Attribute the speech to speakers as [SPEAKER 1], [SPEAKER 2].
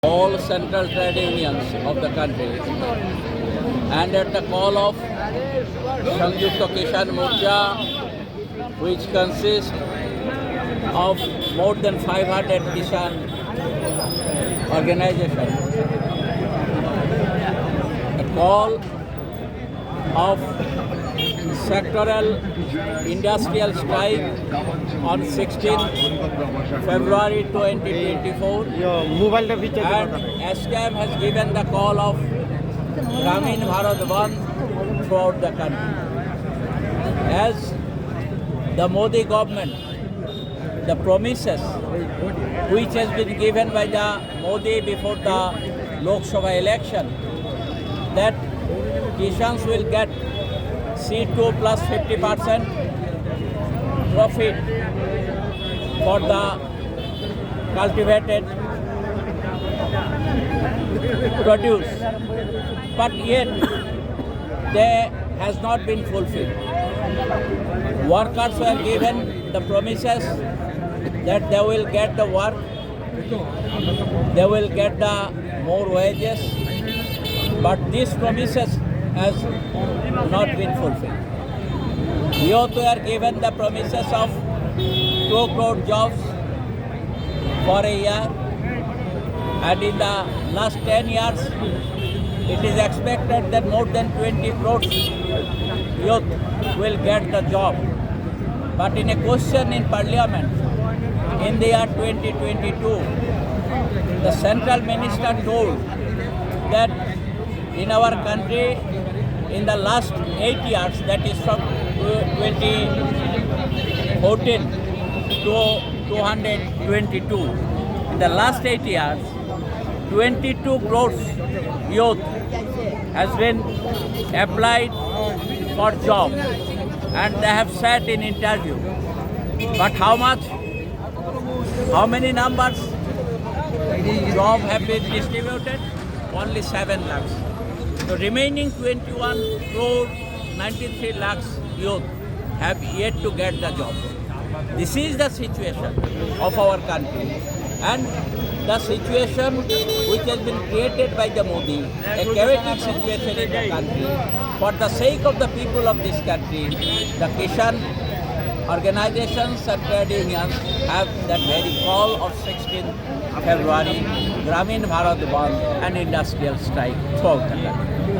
[SPEAKER 1] all central trade unions of the country, and at the call of Sangyukta Kishan Morcha, which consists of more than 500 Kishan organizations, a call of sectoral industrial strike on 16th February 2024, and SCAM has given the call of Bharat Bandh throughout the country. As the Modi government, the promises which has been given by the Modi before the Lok Sabha election, that Kishans will get C2 plus 50% profit for the cultivated produce, but yet they has not been fulfilled. Workers were given the promises that they will get the work, they will get the more wages, but these promises has not been fulfilled. Youth were given the promises of 2 crore jobs for a year, and in the last 10 years, it is expected that more than 20 crore youth will get the job. But in a question in Parliament in the year 2022, the central minister told that in our country, in the last 8 years, that is from 2014 to 222, in the last 8 years, 22 crores youth has been applied for job, and they have sat in interview. But how much? How many numbers job have been distributed? Only 7 lakhs. The remaining 21 crore 93 lakhs youth have yet to get the job. This is the situation of our country, and the situation which has been created by the Modi, a chaotic situation in the country. For the sake of the people of this country, the Kishan organizations and trade unions have that very call of 16th February, Bharat Bandh and industrial strike throughout the country.